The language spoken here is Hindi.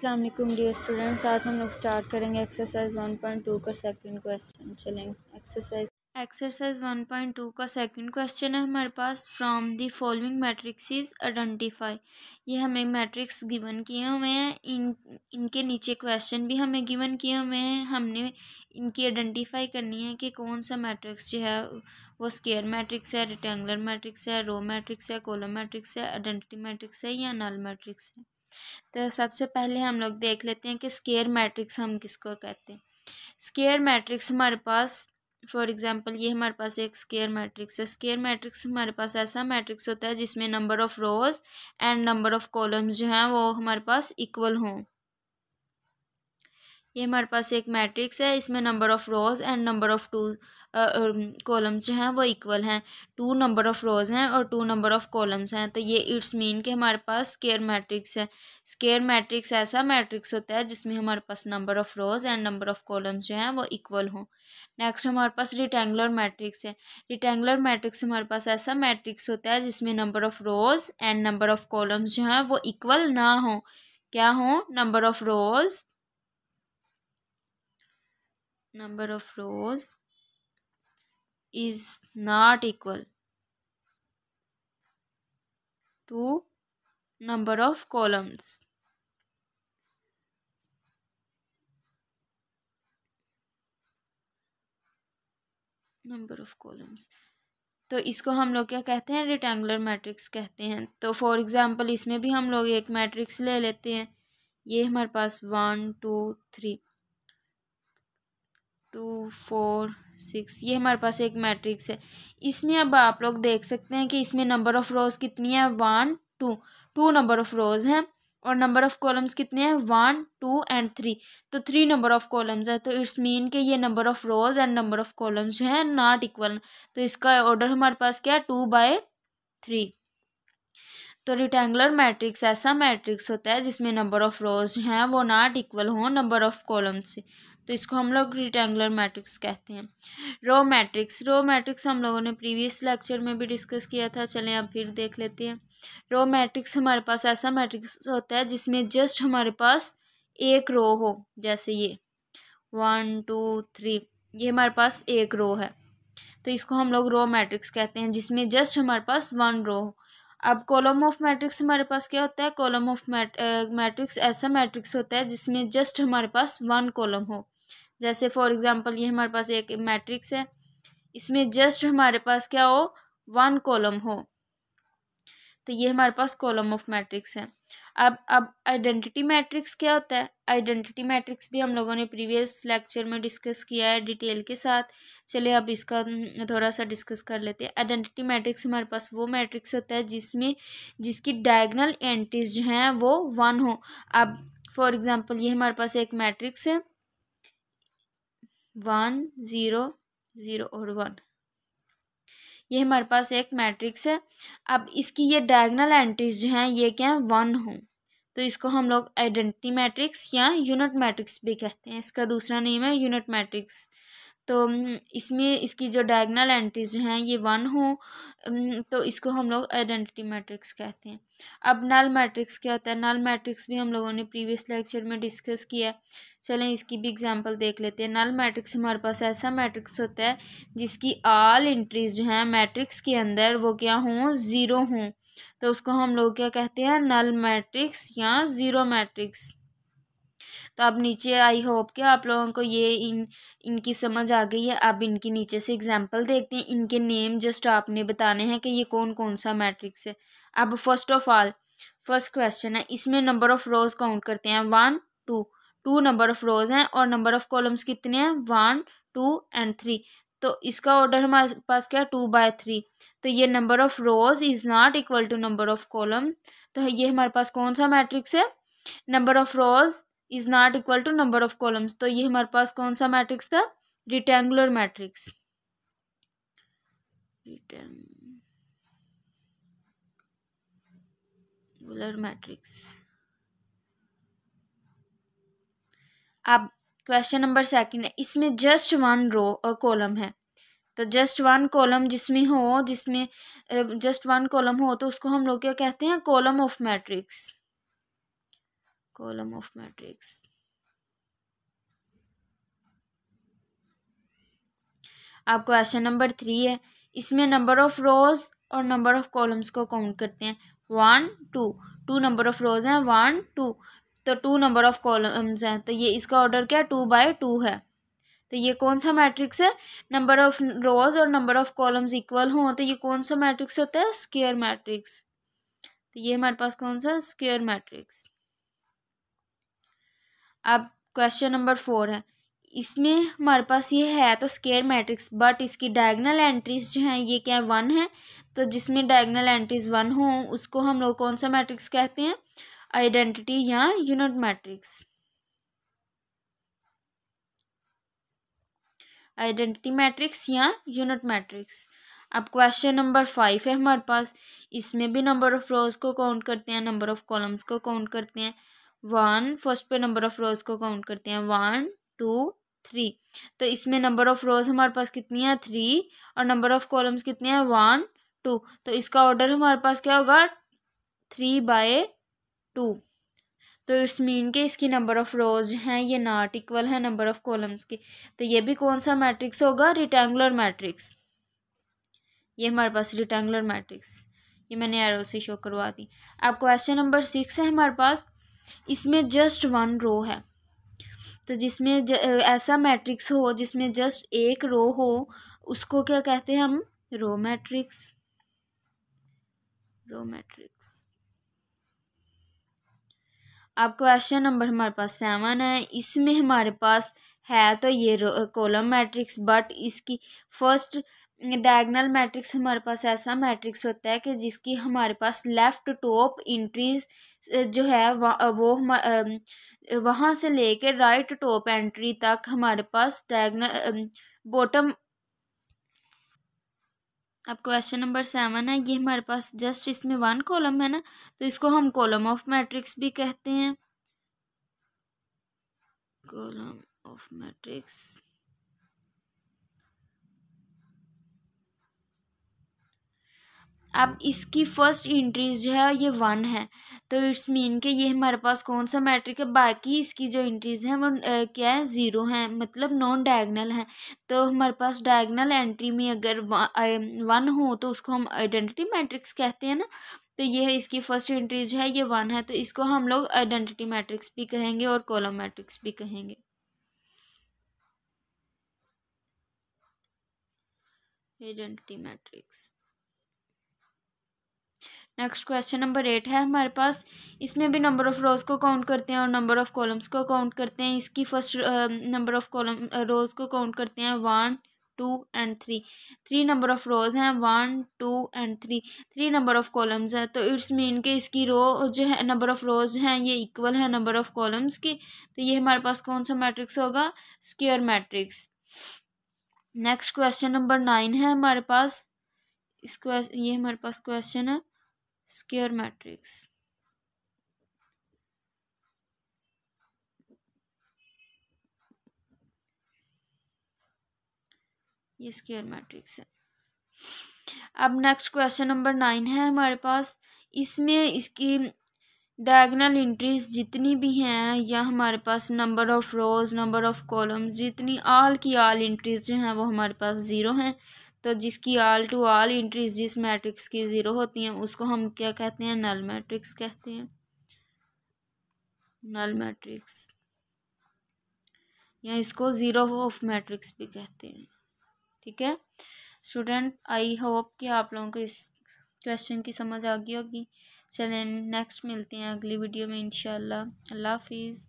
अस्सलाम वालेकुम डियर स्टूडेंट्स। आज हम लोग स्टार्ट करेंगे एक्सरसाइज 1.2 का सेकंड क्वेश्चन। चलेंगे एक्सरसाइज 1.2 का सेकंड क्वेश्चन है हमारे पास। From the following matrices identify. ये हमें मैट्रिक्स गिवन किए हुए हैं, इनके नीचे क्वेश्चन भी हमें गिवन किए हुए हैं। हमने इनकी आइडेंटिफाई करनी है कि कौन सा मैट्रिक्स जो है वो स्क्वायर मैट्रिक्स है, रेक्टेंगुलर मैट्रिक्स है, रो मैट्रिक्स है, कॉलम मैट्रिक्स है, आइडेंटिटी मैट्रिक्स है या नल मैट्रिक्स है। तो सबसे पहले हम लोग देख लेते हैं कि स्क्वायर मैट्रिक्स हम किसको कहते हैं। स्क्वायर मैट्रिक्स हमारे पास फॉर एग्जांपल ये हमारे पास एक स्क्वायर मैट्रिक्स है। स्क्वायर मैट्रिक्स हमारे पास ऐसा मैट्रिक्स होता है जिसमें number of rows and number of columns जो हैं वो हमारे पास इक्वल हों। ये हमारे पास एक मैट्रिक्स है, इसमें number of rows and number of columns जो हैं वो इक्वल हैं। 2 नंबर ऑफ रोज हैं और 2 नंबर ऑफ कॉलम्स हैं, तो ये इट्स मीन कि हमारे पास स्क्वायर मैट्रिक्स है। स्क्वायर मैट्रिक्स ऐसा मैट्रिक्स होता है जिसमें हमारे पास number of rows and number of columns जो हैं वो इक्वल हों। नेक्स्ट हमारे पास रेक्टेंगुलर मैट्रिक्स है। रेक्टेंगुलर मैट्रिक्स हमारे पास ऐसा मैट्रिक्स होता है जिसमें number of rows and number of columns जो हैं वो इक्वल ना हो। क्या हो? Number of rows is not equal to number of columns. तो इसको हम लोग क्या कहते हैं? रेक्टेंगुलर मैट्रिक्स कहते हैं। तो फॉर एग्जांपल इसमें भी हम लोग एक मैट्रिक्स ले लेते हैं। ये हमारे पास 1 2 3 2 4 6 ये हमारे पास एक मैट्रिक्स है। इसमें अब आप लोग देख सकते हैं कि इसमें नंबर ऑफ रोज कितनी है? 1 2 नंबर ऑफ रोज हैं और नंबर ऑफ कॉलम्स कितने हैं? 1 2 एंड 3। तो 3 नंबर ऑफ कॉलम्स है, तो इट्स मीन कि ये number of rows and number of columns जो है नॉट इक्वल। तो इसका ऑर्डर हमारे पास क्या है? 2/3। तो रेक्टेंगुलर मैट्रिक्स ऐसा मैट्रिक्स होता है जिसमें नंबर ऑफ रोज हैं वो नॉट इक्वल हो नंबर ऑफ कॉलम्स से, तो इसको हम लोग रेक्टेंगुलर मैट्रिक्स कहते हैं। रो मैट्रिक्स हम लोगों ने प्रीवियस लेक्चर में भी डिस्कस किया था। चलें अब फिर देख लेते हैं। रो मैट्रिक्स हमारे पास ऐसा मैट्रिक्स होता है जिसमें जस्ट हमारे पास एक रो हो। जैसे ये 1 2 3 ये हमारे पास एक रो है, तो इसको हम लोग रो मैट्रिक्स कहते हैं जिसमें जस्ट हमारे पास 1 रो हो। अब कॉलम ऑफ मैट्रिक्स हमारे पास क्या होता है? कॉलम ऑफ मैट्रिक्स ऐसा मैट्रिक्स होता है जिसमें जस्ट हमारे पास 1 कॉलम हो। जैसे फॉर एग्जांपल ये हमारे पास एक मैट्रिक्स है, इसमें जस्ट हमारे पास क्या हो? 1 कॉलम हो, तो ये हमारे पास कॉलम ऑफ मैट्रिक्स है। अब आइडेंटिटी मैट्रिक्स क्या होता है? आइडेंटिटी मैट्रिक्स भी हम लोगों ने प्रीवियस लेक्चर में डिस्कस किया है डिटेल के साथ। चलिए अब इसका थोड़ा सा डिस्कस कर लेते हैं। आइडेंटिटी मैट्रिक्स हमारे पास वो मैट्रिक्स होता है जिसकी डायगोनल एंट्रीज जो हैं वो 1 हो। अब फॉर एग्जांपल ये हमारे पास एक मैट्रिक्स है 1 0 0 और 1, ये हमारे पास एक मैट्रिक्स है। अब इसकी ये डायगोनल एंट्रीज जो हैं ये क्या है? 1 हो, तो इसको हम लोग आइडेंटिटी मैट्रिक्स या यूनिट मैट्रिक्स भी कहते हैं। इसका दूसरा नेम है यूनिट मैट्रिक्स। तो इसमें इसकी जो डायगोनल एंट्रीज जो हैं ये 1 हो, तो इसको हम लोग आइडेंटिटी मैट्रिक्स कहते हैं। अब नल मैट्रिक्स क्या होता है? नल मैट्रिक्स भी हम लोगों ने प्रीवियस लेक्चर में डिस्कस किया। चलें इसकी भी एग्जांपल देख लेते हैं। नल मैट्रिक्स हमारे पास ऐसा मैट्रिक्स होता है जिसकी ऑल एंट्रीज जो हैं मैट्रिक्स के अंदर वो क्या हों? 0 हों, तो उसको हम लोग क्या कहते हैं? नल मैट्रिक्स या ज़ीरो मैट्रिक्स। तो अब नीचे आई होप कि आप लोगों को ये इनकी समझ आ गई है। अब इनकी नीचे से एग्जांपल देखते हैं। इनके नेम जस्ट आपने बताने हैं कि ये कौन कौन सा मैट्रिक्स है। अब first of all first question है, इसमें नंबर ऑफ रोज काउंट करते हैं 1 2 नंबर ऑफ रोज हैं और नंबर ऑफ कॉलम्स कितने हैं? 1 2 एंड 3। तो इसका ऑर्डर हमारे पास क्या है? 2/3। तो ये number of rows is not equal to number of column. तो ये हमारे पास कौन सा मैट्रिक्स है? Number of rows is not equal to number of columns. तो ये हमारे पास कौन सा मैट्रिक्स था? Rectangular matrix. Rectangular matrix. अब क्वेश्चन नंबर सेकंड है, इसमें जस्ट 1 रो और कॉलम है। तो जस्ट 1 कॉलम जिसमें जस्ट 1 कॉलम हो तो उसको हम लोग क्या कहते हैं? Column of matrix. Column of matrix. अब क्वेश्चन नंबर 3 है, इसमें नंबर ऑफ रोज और नंबर ऑफ कॉलम्स को काउंट करते हैं। 1 2, 2 नंबर ऑफ रोज हैं, 1 2, तो 2 नंबर ऑफ कॉलम्स हैं, तो ये इसका ऑर्डर क्या है, 2/2 है। तो ये कौन सा मैट्रिक्स है, नंबर ऑफ रोज और नंबर ऑफ कॉलम्स इक्वल हो तो ये कौन सा मैट्रिक्स होता है, स्क्वायर मैट्रिक्स। तो ये हमारे पास कौन सा, स्क्वायर मैट्रिक्स। अब क्वेश्चन नंबर 4 है, इसमें हमारे पास ये है तो स्क्वायर मैट्रिक्स, बट इसकी डायगोनल एंट्रीज जो हैं ये क्या 1 है, तो जिसमें डायगोनल एंट्रीज 1 हो उसको हम लोग कौन सा मैट्रिक्स कहते हैं, आइडेंटिटी या यूनिट मैट्रिक्स। आइडेंटिटी मैट्रिक्स या यूनिट मैट्रिक्स। अब क्वेश्चन नंबर 5 है हमारे पास, इसमें भी नंबर ऑफ रोज को काउंट करते हैं, नंबर ऑफ कॉलम्स को काउंट करते हैं। 1 फर्स्ट पे नंबर ऑफ रोज को काउंट करते हैं, 1 2 3। तो इसमें नंबर ऑफ रोज हमारे पास कितनी है, 3, और नंबर ऑफ कॉलम्स कितनी है, 1 2। तो इसका ऑर्डर हमारे पास क्या होगा, 3/2। तो इट्स मीन के इसकी नंबर ऑफ रोज हैं ये नॉट इक्वल है नंबर ऑफ कॉलम्स की। तो ये भी कौन सा मैट्रिक्स होगा, रेक्टेंगुलर मैट्रिक्स। ये हमारे पास रेक्टेंगुलर मैट्रिक्स, ये मैंने एरो से शो करवा दी। अब क्वेश्चन नंबर 6 है हमारे पास, इसमें जस्ट 1 रो है, तो जिसमें ऐसा मैट्रिक्स हो जिसमें जस्ट एक रो हो उसको क्या कहते हैं हम, रो मैट्रिक्स। Row matrix. अब क्वेश्चन नंबर हमारे पास 7 है, इसमें हमारे पास है तो ये कॉलम मैट्रिक्स, बट इसकी फर्स्ट डायगोनल मैट्रिक्स हमारे पास ऐसा मैट्रिक्स होता है कि जिसकी हमारे पास लेफ्ट टॉप एंट्रीज जो है वो वहाँ से लेकर राइट टॉप एंट्री तक हमारे पास डायगोनल बॉटम। अब क्वेश्चन नंबर 7 है, ये हमारे पास जस्ट इसमें 1 कॉलम है ना, तो इसको हम कॉलम ऑफ मैट्रिक्स भी कहते हैं, कॉलम ऑफ मैट्रिक्स। अब इसकी फर्स्ट एंट्रीज जो है ये 1 है, तो इट्स मीन के ये हमारे पास कौन सा मैट्रिक है, बाकी इसकी जो एंट्रीज हैं वो क्या है, 0 हैं, मतलब नॉन डायगोनल है। तो हमारे पास डायगोनल एंट्री में अगर 1 हो तो उसको हम आइडेंटिटी मैट्रिक्स कहते हैं ना। तो ये है इसकी फर्स्ट एंट्रीज है ये 1 है, तो इसको हम लोग आइडेंटिटी मैट्रिक्स भी कहेंगे और कॉलम मैट्रिक्स भी कहेंगे, identity matrix. Next question number 8 है हमारे पास, इसमें भी नंबर ऑफ रोज को काउंट करते हैं और नंबर ऑफ कॉलम्स को काउंट करते हैं। इसकी फर्स्ट नंबर ऑफ कॉलम रोज को काउंट करते हैं, 1 2 एंड 3। 3 नंबर ऑफ रोज हैं, 1 2 एंड 3। 3 नंबर ऑफ कॉलम्स हैं, तो इट्स मीन के इसकी रो जो है नंबर ऑफ रोज हैं ये इक्वल है नंबर ऑफ कॉलम्स की। तो ये हमारे पास कौन सा मैट्रिक्स होगा, square matrix. Next question number 9 है हमारे पास, ये हमारे पास क्वेश्चन है स्क्वायर मैट्रिक्स। ये स्क्वायर मैट्रिक्स है। अब नेक्स्ट क्वेश्चन नंबर 9 है हमारे पास, इसमें इसकी डायगोनल एंट्रीज जितनी भी हैं या हमारे पास number of rows number of columns जितनी ऑल की ऑल एंट्रीज जो हैं वो हमारे पास 0 हैं। तो जिसकी ऑल टू ऑल एंट्रीज जिस मैट्रिक्स की 0 होती हैं उसको हम क्या कहते हैं, नल मैट्रिक्स कहते हैं, नल मैट्रिक्स, या इसको जीरो ऑफ मैट्रिक्स भी कहते हैं। ठीक है स्टूडेंट, आई होप कि आप लोगों को इस क्वेश्चन की समझ आ गई होगी। चलें नेक्स्ट मिलते हैं अगली वीडियो में इंशाल्लाह। अल्लाह हाफिज़।